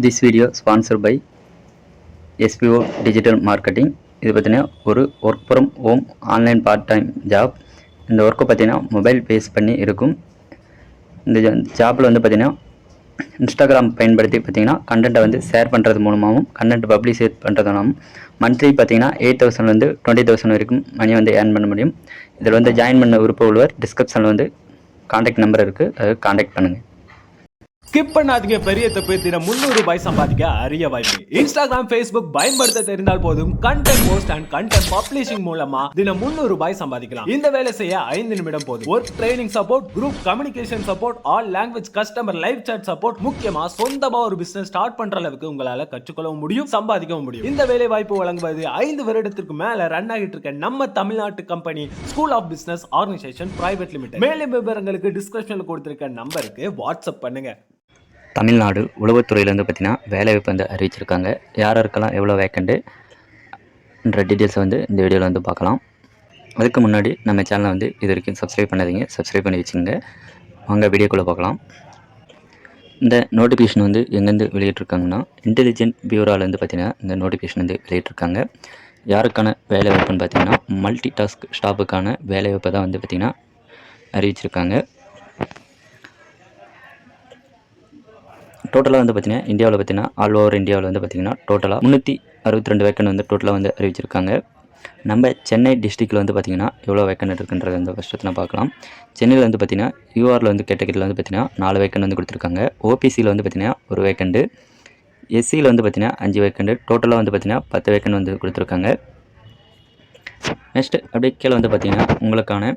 This video sponsored by SPO Digital Marketing. இது பார்த்தீங்கன்னா ஒரு work from home online part time job. இந்த ஒர்க்கை பார்த்தீங்கன்னா மொபைல் பேஸ் பண்ணி இருக்கும். இந்த ஜாப்பில் வந்து பார்த்தீங்கன்னா இன்ஸ்டாகிராம் பயன்படுத்தி பார்த்தீங்கன்னா கண்டென்ட்டை வந்து ஷேர் பண்ணுறது மூலமாகவும் கண்டென்ட் பப்ளிஷ் பண்ணுறதுனாலும் மந்த்லி பார்த்தீங்கன்னா 8,000 20,000 வரைக்கும் மணி வந்து ஏர்ன் பண்ண முடியும். இதில் வந்து ஜாயின் பண்ண விருப்பம் உள்ளவர் டிஸ்கிரிப்ஷனில் வந்து கான்டாக்ட் நம்பர் இருக்குது, அதை கான்டாக்ட் பண்ணுங்கள். ஸ்கிப் பண்ணாதீங்க. பெரிய தப்பு. தினம் 300 ரூபாய் சம்பாதிக்க அரிய வாய்ப்பு. இன்ஸ்டாகிராம், ஃபேஸ்புக் பயன்படுத்த தெரிந்தால் போதும் content post and content publishing மூலமா தினம் 300 ரூபாய் சம்பாதிக்கலாம். இந்த வேலை செய்ய 5 நிமிடம் போதும். Work training support, group communication support, all language customer live chat support, முக்கியமா சொந்தமா ஒரு பிசினஸ் ஸ்டார்ட் பண்ற அளவுக்கு உங்களால கற்றுக்கொள்ளவும் முடியும், சம்பாதிக்கவும் முடியும். இந்த வேலை வாய்ப்பு வழங்குவது 5 வருடத்திற்கு மேல ரன் ஆகிட்டு இருக்க நம்ம தமிழ்நாட்டு company school of business organisation private limited. மேலும் விவரங்களுக்கு டிஸ்கிரிப்ஷன்ல கொடுத்திருக்க நம்பருக்கு வாட்ஸ்அப் பண்ணுங்க. தமிழ்நாடு உளவுத்துறையிலேருந்து பார்த்தீங்கன்னா வேலைவாய்ப்பு வந்து அறிவிச்சிருக்காங்க. யாருக்கெல்லாம் எவ்வளோ வேக்கண்ட்டுன்ற டீட்டெயில்ஸை வந்து இந்த வீடியோவில் வந்து பார்க்கலாம். அதுக்கு முன்னாடி நம்ம சேனலை வந்து இது வரைக்கும் சப்ஸ்கிரைப் பண்ணாதீங்க, சப்ஸ்கிரைப் பண்ணி வச்சுங்க. வாங்க வீடியோக்குள்ளே பார்க்கலாம். இந்த நோட்டிஃபிகேஷன் வந்து எங்கேருந்து வெளியிட்ருக்காங்கன்னா இன்டெலிஜென்ட் பியூரோலேருந்து பார்த்தீங்கன்னா இந்த நோட்டிஃபிகேஷன் வந்து வெளியிட்ருக்காங்க. யாருக்கான வேலைவாய்ப்புன்னு பார்த்தீங்கன்னா மல்டி டாஸ்க் ஸ்டாஃபுக்கான வேலைவாய்ப்பை தான் வந்து பார்த்திங்கன்னா அறிவிச்சிருக்காங்க. டோட்டலாக வந்து பார்த்திங்கன்னா இந்தியாவில் பார்த்திங்கன்னா ஆல் ஓவர் இந்தியாவில் வந்து பார்த்திங்கன்னா டோட்டலாக 362 வேக்கண்ட் வந்து டோட்டலாக வந்து அறிவிச்சிருக்காங்க. நம்ம சென்னை டிஸ்ட்ரிக்டில் வந்து பார்த்திங்கன்னா எவ்வளோ வேக்கண்ட் இருக்குன்றது வந்து ஃபஸ்ட்டு பார்க்கலாம். சென்னையில் வந்து பார்த்திங்கன்னா யூஆரில் வந்து கேட்டகரியில் வந்து பார்த்திங்கன்னா 4 வேக்கண்ட் வந்து கொடுத்துருக்காங்க. ஓபிசியில் வந்து பார்த்திங்கன்னா 1 வேக்கண்டு, எஸ்சியில் வந்து பார்த்திங்கன்னா 5 வேக்கண்டு, டோட்டலாக வந்து பார்த்திங்கன்னா 10 வேக்கண்ட் வந்து கொடுத்துருக்காங்க. நெக்ஸ்ட்டு அப்படியே கீழே வந்து பார்த்திங்கன்னா உங்களுக்கான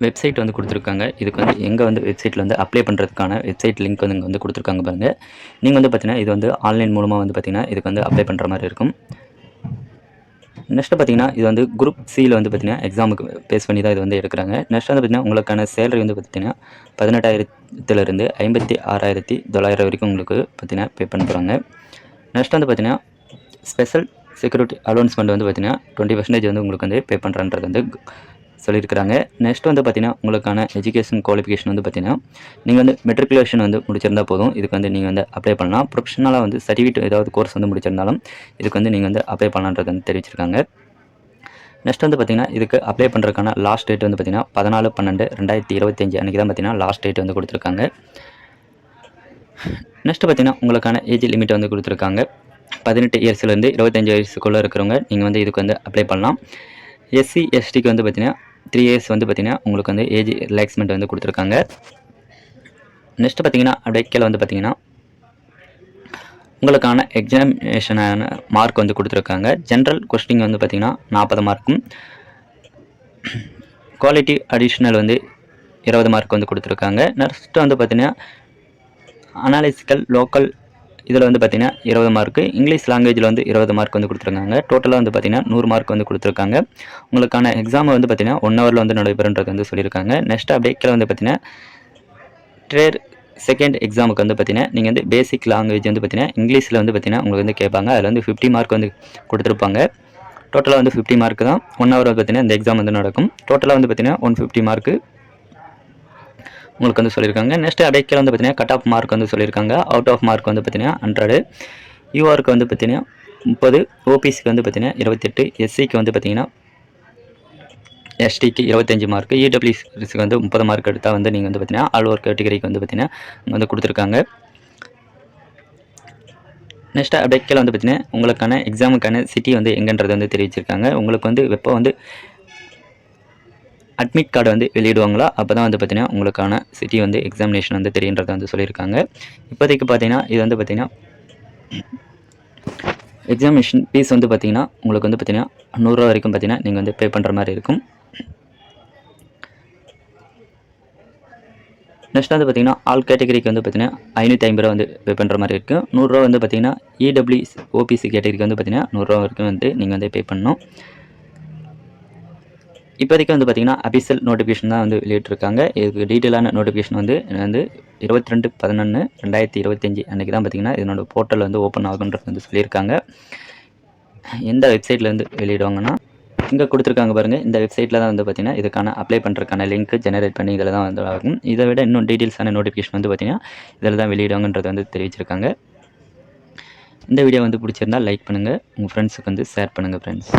வெப்சைட் வந்து கொடுத்துருக்காங்க. இதுக்கு வந்து எங்கே வந்து வெப்சைட்டில் வந்து அப்ளை பண்ணுறதுக்கான வெப்சைட் லிங்க் வந்து இங்கே வந்து கொடுத்துருக்காங்க பாருங்கள். நீங்கள் வந்து பார்த்தீங்கன்னா இது வந்து ஆன்லைன் மூலமாக வந்து பார்த்திங்கன்னா இதுக்கு வந்து அப்ளை பண்ணுற மாதிரி இருக்கும். நெக்ஸ்ட்டு பார்த்திங்கன்னா இது வந்து குரூப் சியில் வந்து பார்த்திங்கன்னா எக்ஸாமுக்கு பேஸ் பண்ணி தான் இது வந்து எடுக்கிறாங்க. நெக்ஸ்ட் வந்து பார்த்திங்கன்னா உங்களுக்கான சேலரி வந்து பார்த்திங்கன்னா 18,000 56,900 வரைக்கும் உங்களுக்கு பார்த்திங்கன்னா பே பண்ண போகிறாங்க. நெக்ஸ்ட் வந்து பார்த்திங்கன்னா ஸ்பெஷல் செக்யூரிட்டி அலோன்ஸ்மெண்ட் வந்து பார்த்திங்கன்னா 20% வந்து உங்களுக்கு வந்து பே பண்ணுறன்றது வந்து சொல்லியிருக்கிறாங்க. நெக்ஸ்ட் வந்து பார்த்திங்கன்னா உங்களுக்கான எஜுகேஷன் குவாலிஃபிகேஷன் வந்து பார்த்திங்கன்னா நீங்கள் வந்து மெட்ரிகுலேஷன் வந்து முடிச்சிருந்தால் போதும். இதுக்கு வந்து நீங்கள் வந்து அப்ளை பண்ணலாம். ப்ரொஃபஷனலாக வந்து சர்டிஃபிகேட் ஏதாவது கோர்ஸ் வந்து முடிச்சிருந்தாலும் இதுக்கு வந்து நீங்கள் வந்து அப்ளை பண்ணலான்றது வந்து தெரிவிச்சிருக்காங்க. நெக்ஸ்ட் வந்து பார்த்திங்கன்னா இதுக்கு அப்ளை பண்ணுறதுக்கான லாஸ்ட் டேட் வந்து பார்த்திங்கன்னா 14/12/2025 அன்றைக்கி தான் பார்த்திங்கன்னா லாஸ்ட் டேட் வந்து கொடுத்துருக்காங்க. நெக்ஸ்ட் பார்த்திங்கன்னா உங்களுக்கான ஏஜ் லிமிட் வந்து கொடுத்துருக்காங்க. 18 இயர்ஸ்லேருந்து 25 வயசுக்குள்ளே இருக்கிறவங்க நீங்கள் வந்து இதுக்கு வந்து அப்ளை பண்ணலாம். எஸ்சி எஸ்டிக்கு வந்து பார்த்திங்கன்னா 3 இயர்ஸ் வந்து பார்த்திங்கன்னா உங்களுக்கு வந்து ஏஜ் ரிலாக்ஸ்மெண்ட் வந்து கொடுத்துருக்காங்க. நெக்ஸ்ட் பார்த்திங்கன்னா அப்படியே கீழே வந்து பார்த்திங்கன்னா உங்களுக்கான எக்ஸாமினேஷனான மார்க் வந்து கொடுத்துருக்காங்க. ஜென்ரல் கொஸ்டின் வந்து பார்த்திங்கன்னா 40 மார்க்கும், குவாலிட்டி அடிஷ்னல் வந்து 20 மார்க் வந்து கொடுத்துருக்காங்க. நெக்ஸ்ட் வந்து பார்த்திங்கன்னா அனாலிசிக்கல் லோக்கல் இதில் வந்து பார்த்திங்கன்னா 20 மார்க்கு, இங்கிலீஷ் லாங்குவேஜில் வந்து 20 மார்க் வந்து கொடுத்துருக்காங்க. டோட்டலாக வந்து பார்த்திங்கன்னா 100 மார்க் வந்து கொடுத்துருக்காங்க. உங்களுக்கான எக்ஸாம் வந்து பார்த்திங்கன்னா 1 ஹவரில் வந்து நடைபெறுன்றது வந்து சொல்லியிருக்காங்க. நெக்ஸ்ட் அப்படியே கீழே வந்து பார்த்திங்கன்னா ட்ரேட் செகண்ட் எக்ஸாமுக்கு வந்து பார்த்திங்கன்னா நீங்கள் வந்து பேசிக் லாங்குவேஜ் வந்து பார்த்திங்கன்னா இங்கிலீஷில் வந்து பார்த்திங்கன்னா உங்களுக்கு வந்து கேட்பாங்க. அதில் வந்து 50 மார்க் வந்து கொடுத்துருப்பாங்க. டோட்டலாக வந்து 50 மார்க் தான். 1 ஹவர் பார்த்திங்கன்னா இந்த எக்ஸாம் வந்து நடக்கும். டோட்டலாக வந்து பார்த்திங்கன்னா 150 மார்க்கு உங்களுக்கு வந்து சொல்லியிருக்காங்க. நெக்ஸ்ட் அடைக்கல வந்து பார்த்திங்கன்னா கட் ஆஃப் மார்க் வந்து சொல்லியிருக்காங்க. அவுட் ஆஃப் மார்க் வந்து பார்த்திங்கன்னா 100, யூஆருக்கு வந்து பார்த்திங்கன்னா 30, ஓபிசிக்கு வந்து பார்த்திங்கன்னா 28, எஸ்சிக்கு வந்து பார்த்திங்கன்னா எஸ்டிக்கு 25 மார்க், இடபிள்யூசிக்கு வந்து 30 மார்க் எடுத்தால் வந்து நீங்கள் வந்து பார்த்திங்கன்னா ஆல் ஓவர் கேட்டகரிக்கு வந்து பார்த்திங்கன்னா வந்து கொடுத்துருக்காங்க. நெக்ஸ்ட் அடைக்கல வந்து பார்த்திங்கன்னா உங்களுக்கான எக்ஸாமுக்கான சிட்டி வந்து எங்கன்றது வந்து தெரிவிச்சிருக்காங்க. உங்களுக்கு வந்து எப்போ வந்து அட்மிட் கார்டு வந்து வெளியிடுவாங்களா அப்போ தான் வந்து பார்த்திங்கன்னா உங்களுக்கான சிட்டி வந்து எக்ஸாமினேஷன் வந்து தெரியுன்றதை வந்து சொல்லியிருக்காங்க. இப்போதைக்கு பார்த்திங்கன்னா இது வந்து பார்த்திங்கன்னா எக்ஸாமினேஷன் ஃபீஸ் வந்து பார்த்திங்கன்னா உங்களுக்கு வந்து பார்த்திங்கன்னா 100 ரூபா வரைக்கும் பார்த்திங்கன்னா நீங்கள் வந்து பே பண்ணுற மாதிரி இருக்கும். நெக்ஸ்ட் வந்து பார்த்திங்கன்னா ஆல் கேட்டகரிக்கு வந்து பார்த்திங்கன்னா 550 ரூபா வந்து பே பண்ணுற மாதிரி இருக்குது. 100 ரூபா வந்து பார்த்திங்கன்னா இடபிள்யூ ஓபிசி கேட்டகரிக்கு வந்து பார்த்திங்கன்னா 100 ரூபா வரைக்கும் வந்து நீங்கள் வந்து பே பண்ணணும். இப்போதைக்கு வந்து பார்த்திங்கன்னா அபிஷியல் நோட்டிஃபிகேஷன் தான் வந்து வெளியிட்டிருக்காங்க. இதுக்கு டீட்டெயிலான நோட்டிஃபிகேஷன் வந்து 22/11/2025 அன்றைக்கி தான் பார்த்திங்கன்னா இதனோட போர்ட்டல் வந்து ஓப்பன் ஆகுன்றது வந்து சொல்லியிருக்காங்க. எந்த வெப்சைட்டில் வந்து வெளியிடுவாங்கன்னா இங்கே கொடுத்துருக்காங்க பாருங்கள். இந்த வெப்சைட்டில் தான் வந்து பார்த்தீங்கன்னா இதுக்கான அப்ளை பண்ணுறதுக்கான லிங்க் ஜெனரேட் பண்ணி இதில் தான் வந்து ஆகும். இதை விட இன்னும் டீட்டெயில்ஸான நோட்டிஃபிகேஷன் வந்து பார்த்தீங்கன்னா இதில் தான் வெளியிடுவாங்கன்றது வந்து தெரிவிச்சிருக்காங்க. இந்த வீடியோ வந்து பிடிச்சிருந்தா லைக் பண்ணுங்கள், உங்கள் ஃப்ரெண்ட்ஸுக்கு வந்து ஷேர் பண்ணுங்கள் ஃப்ரெண்ட்ஸ்.